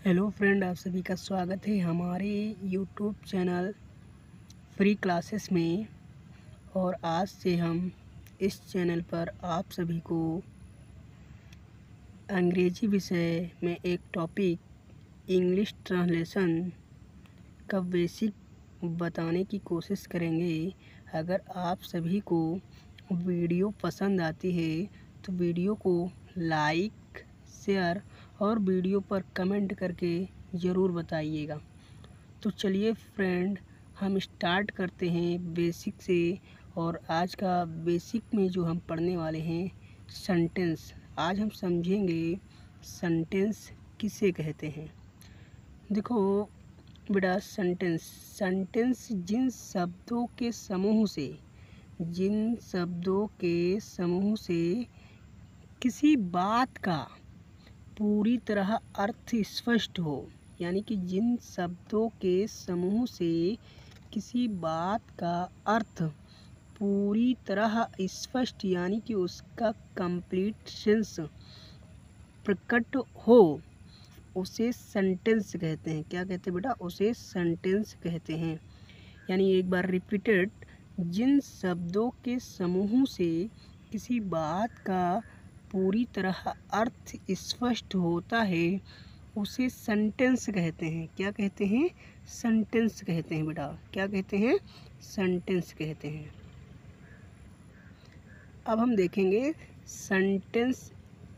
Hello friend, आप सभी का स्वागत है हमारे यूट्यूब चैनल फ्री क्लासेस में। और आज से हम इस चैनल पर आप सभी को अंग्रेजी विषय में एक टॉपिक इंग्लिश ट्रांसलेशन का बेसिक बताने की कोशिश करेंगे। अगर आप सभी को वीडियो पसंद आती है तो वीडियो को लाइक, शेयर और वीडियो पर कमेंट करके ज़रूर बताइएगा। तो चलिए फ्रेंड, हम स्टार्ट करते हैं बेसिक से। और आज का बेसिक में जो हम पढ़ने वाले हैं सेंटेंस। आज हम समझेंगे सेंटेंस किसे कहते हैं। देखो बेटा, सेंटेंस जिन शब्दों के समूह से किसी बात का पूरी तरह अर्थ स्पष्ट हो, यानी कि जिन शब्दों के समूह से किसी बात का अर्थ पूरी तरह स्पष्ट यानी कि उसका कंप्लीट सेंस प्रकट हो, उसे सेंटेंस कहते हैं। क्या कहते हैं बेटा? उसे सेंटेंस कहते हैं। यानी एक बार रिपीटेड, जिन शब्दों के समूह से किसी बात का पूरी तरह अर्थ स्पष्ट होता है उसे सेंटेंस कहते हैं। क्या कहते हैं? सेंटेंस कहते हैं बेटा। क्या कहते हैं? सेंटेंस कहते हैं। अब हम देखेंगे सेंटेंस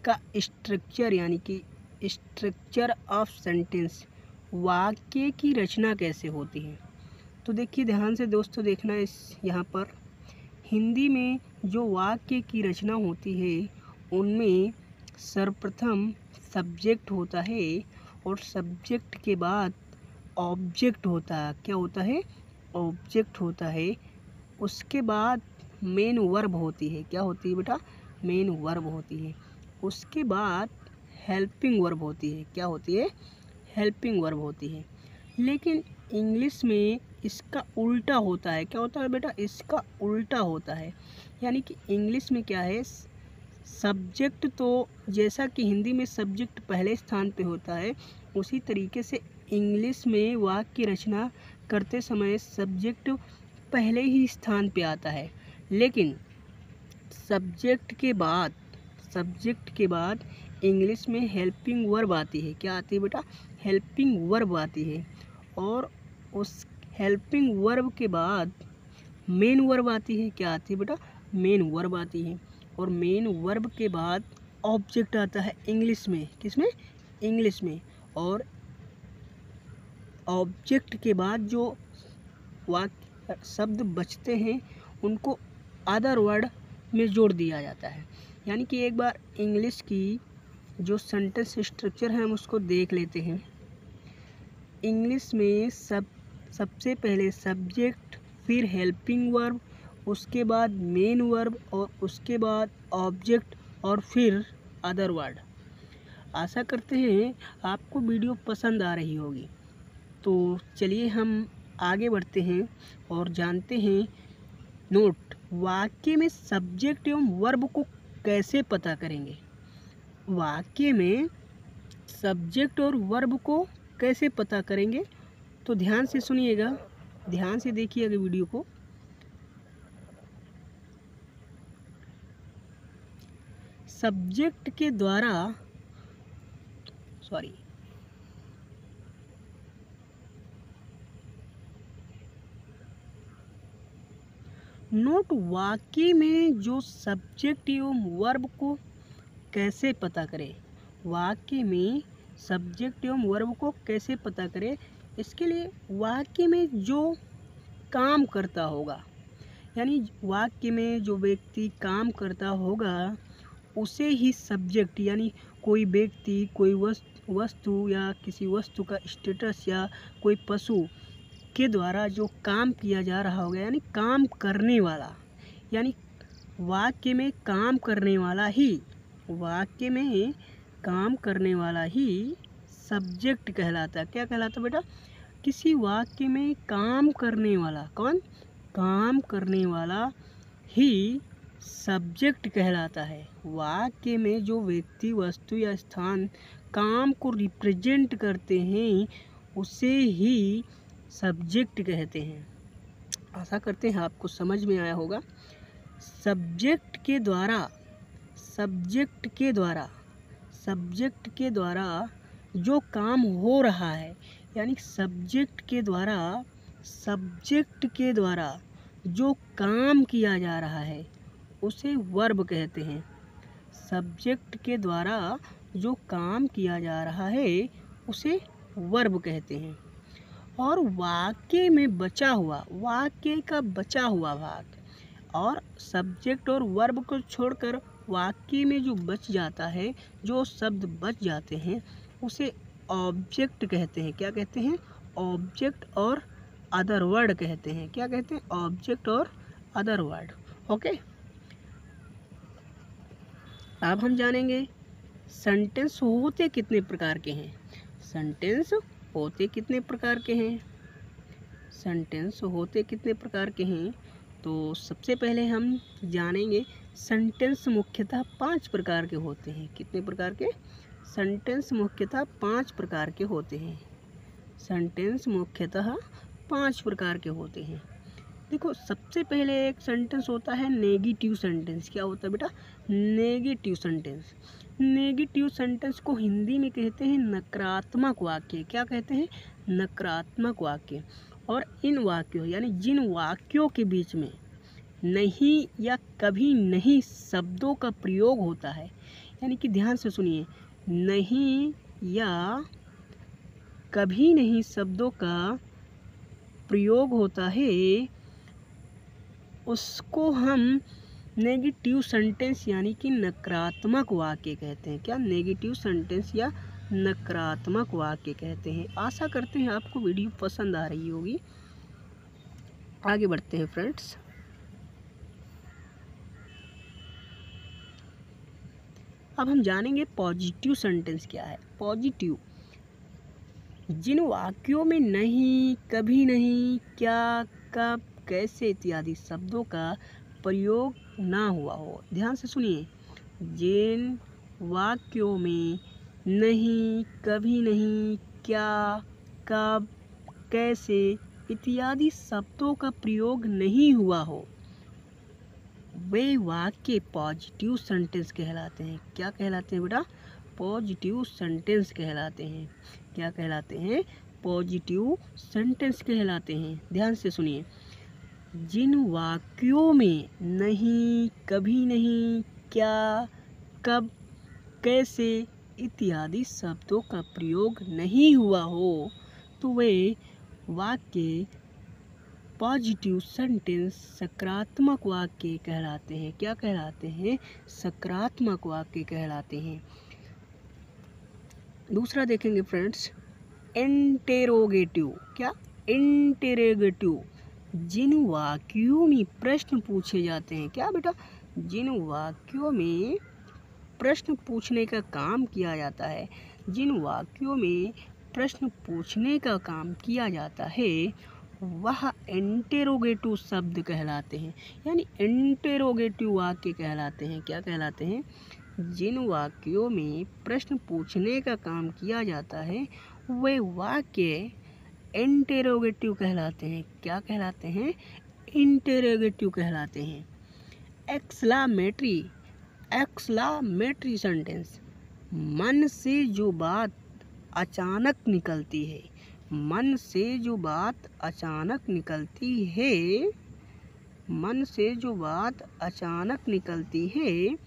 का स्ट्रक्चर, यानी कि स्ट्रक्चर ऑफ सेंटेंस, वाक्य की रचना कैसे होती है। तो देखिए ध्यान से दोस्तों, देखना इस यहाँ पर हिंदी में जो वाक्य की रचना होती है उनमें सर्वप्रथम सब्जेक्ट होता है और सब्जेक्ट के बाद ऑब्जेक्ट होता है। क्या होता है? ऑब्जेक्ट होता है। उसके बाद मेन वर्ब होती है। क्या होती है बेटा? मेन वर्ब होती है। उसके बाद हेल्पिंग वर्ब होती है। क्या होती है? हेल्पिंग वर्ब होती है। लेकिन इंग्लिश में इसका उल्टा होता है। क्या होता है बेटा? इसका उल्टा होता है। यानी कि इंग्लिश में क्या है, सब्जेक्ट तो जैसा कि हिंदी में सब्जेक्ट पहले स्थान पे होता है, उसी तरीके से इंग्लिश में वाक्य रचना करते समय सब्जेक्ट पहले ही स्थान पे आता है। लेकिन सब्जेक्ट के बाद इंग्लिश में हेल्पिंग वर्ब आती है। क्या आती है बेटा? हेल्पिंग वर्ब आती है। और उस हेल्पिंग वर्ब के बाद मेन वर्ब आती है। क्या आती है बेटा? मेन वर्ब आती है। और मेन वर्ब के बाद ऑब्जेक्ट आता है इंग्लिश में। किसमें? इंग्लिश में। और ऑब्जेक्ट के बाद जो वाक्य शब्द बचते हैं उनको अदर वर्ड में जोड़ दिया जाता है। यानी कि एक बार इंग्लिश की जो सेंटेंस स्ट्रक्चर है हम उसको देख लेते हैं। इंग्लिश में सबसे पहले सब्जेक्ट, फिर हेल्पिंग वर्ब, उसके बाद मेन वर्ब और उसके बाद ऑब्जेक्ट और फिर अदर वर्ड। आशा करते हैं आपको वीडियो पसंद आ रही होगी। तो चलिए हम आगे बढ़ते हैं और जानते हैं नोट, वाक्य में सब्जेक्ट एवं वर्ब को कैसे पता करेंगे। वाक्य में सब्जेक्ट और वर्ब को कैसे पता करेंगे, तो ध्यान से सुनिएगा, ध्यान से देखिएगा वीडियो को। सब्जेक्ट के द्वारा नोट, वाक्य में जो सब्जेक्ट एवं वर्ब को कैसे पता करें। वाक्य में सब्जेक्ट एवं वर्ब को कैसे पता करें, इसके लिए वाक्य में जो काम करता होगा, यानी वाक्य में जो व्यक्ति काम करता होगा उसे ही सब्जेक्ट, यानी कोई व्यक्ति, कोई वस्तु या किसी वस्तु का स्टेटस या कोई पशु के द्वारा जो काम किया जा रहा होगा, यानी काम करने वाला, यानी वाक्य में काम करने वाला ही सब्जेक्ट कहलाता है। क्या कहलाता बेटा? किसी वाक्य में काम करने वाला, कौन? काम करने वाला ही सब्जेक्ट कहलाता है। वाक्य में जो व्यक्ति, वस्तु या स्थान काम को रिप्रेजेंट करते हैं उसे ही सब्जेक्ट कहते हैं। आशा करते हैं आपको समझ में आया होगा। सब्जेक्ट के द्वारा जो काम हो रहा है, यानी सब्जेक्ट के द्वारा जो काम किया जा रहा है उसे वर्ब कहते हैं। सब्जेक्ट के द्वारा जो काम किया जा रहा है उसे वर्ब कहते हैं। और वाक्य का बचा हुआ भाग, और सब्जेक्ट और वर्ब को छोड़कर वाक्य में जो बच जाता है, जो शब्द बच जाते हैं उसे ऑब्जेक्ट कहते हैं। क्या कहते हैं? ऑब्जेक्ट और अदर वर्ड कहते हैं। क्या कहते हैं? ऑब्जेक्ट और अदर वर्ड। ओके, अब हम जानेंगे सेंटेंस होते कितने प्रकार के हैं। सेंटेंस होते कितने प्रकार के हैं? तो सबसे पहले हम जानेंगे सेंटेंस मुख्यतः 5 प्रकार के होते हैं। कितने प्रकार के? सेंटेंस मुख्यतः 5 प्रकार के होते हैं। सेंटेंस मुख्यतः 5 प्रकार के होते हैं। देखो, सबसे पहले एक सेंटेंस होता है नेगेटिव सेंटेंस। क्या होता है बेटा? Negative sentence. नेगेटिव सेंटेंस को हिंदी में कहते हैं नकारात्मक वाक्य। क्या कहते हैं? नकारात्मक वाक्य। और इन वाक्यों, यानी जिन वाक्यों के बीच में नहीं या कभी नहीं शब्दों का प्रयोग होता है, यानी कि ध्यान से सुनिए, नहीं या कभी नहीं शब्दों का प्रयोग होता है, उसको हम नेगेटिव सेंटेंस यानी कि नकारात्मक वाक्य कहते हैं। क्या? नेगेटिव सेंटेंस या नकारात्मक वाक्य कहते हैं। आशा करते हैं आपको वीडियो पसंद आ रही होगी। आगे बढ़ते हैं फ्रेंड्स। अब हम जानेंगे पॉजिटिव सेंटेंस क्या है। पॉजिटिव, जिन वाक्यों में नहीं, कभी नहीं, क्या, कब, कैसे इत्यादि शब्दों का प्रयोग ना हुआ हो। ध्यान से सुनिए, जिन वाक्यों में नहीं, कभी नहीं, क्या, कब, कैसे इत्यादि शब्दों का प्रयोग नहीं हुआ हो, वे वाक्य पॉजिटिव सेंटेंस कहलाते हैं। क्या कहलाते हैं बेटा? पॉजिटिव सेंटेंस कहलाते हैं। क्या कहलाते हैं? पॉजिटिव सेंटेंस कहलाते हैं। ध्यान से सुनिए, जिन वाक्यों में नहीं, कभी नहीं, क्या, कब, कैसे इत्यादि शब्दों का प्रयोग नहीं हुआ हो, तो वे वाक्य पॉजिटिव सेंटेंस, सकारात्मक वाक्य कहलाते हैं। क्या कहलाते हैं? सकारात्मक वाक्य कहलाते हैं। दूसरा देखेंगे फ्रेंड्स, इंटेरोगेटिव। क्या? इंटेरोगेटिव, जिन वाक्यों में प्रश्न पूछे जाते हैं। क्या बेटा? जिन वाक्यों में प्रश्न पूछने का काम किया जाता है, जिन वाक्यों में प्रश्न पूछने का काम किया जाता है, वह इंटेरोगेटिव शब्द कहलाते हैं, यानी इंटेरोगेटिव वाक्य कहलाते हैं। क्या कहलाते हैं? जिन वाक्यों में प्रश्न पूछने का काम किया जाता है वे वाक्य इंटेरोगेटिव कहलाते हैं। क्या कहलाते हैं? इंटेरोगेटिव कहलाते हैं। एक्सक्लामेटरी सेंटेंस, मन से जो बात अचानक निकलती है, मन से जो बात अचानक निकलती है, मन से जो बात अचानक निकलती है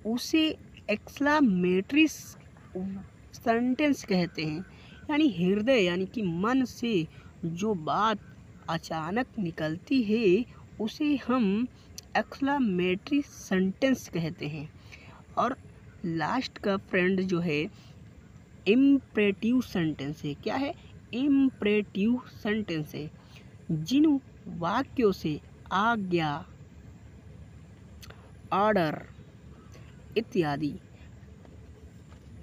उसे एक्सक्लामेटरी सेंटेंस कहते हैं। यानी हृदय, यानी कि मन से जो बात अचानक निकलती है उसे हम एक्सक्लामेटरी सेंटेंस कहते हैं। और लास्ट का फ्रेंड जो है इम्परेटिव सेंटेंस है। क्या है? इम्परेटिव सेंटेंस है, जिन वाक्यों से आज्ञा, ऑर्डर इत्यादि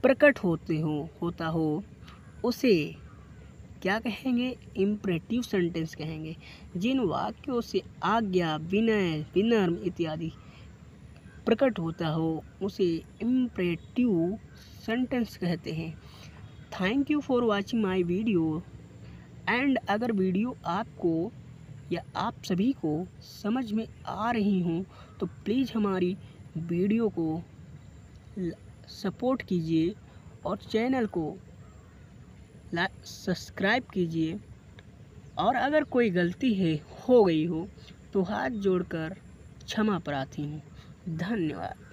प्रकट होता हो उसे क्या कहेंगे? इम्परेटिव सेंटेंस कहेंगे। जिन वाक्यों से आज्ञा, विनय, विनम्र इत्यादि प्रकट होता हो उसे इम्परेटिव सेंटेंस कहते हैं। Thank you for watching my video. And अगर वीडियो आपको या आप सभी को समझ में आ रही हों तो प्लीज़ हमारी वीडियो को सपोर्ट कीजिए और चैनल को सब्सक्राइब कीजिए। और अगर कोई गलती हो गई हो तो हाथ जोड़कर क्षमा प्रार्थी हूँ। धन्यवाद।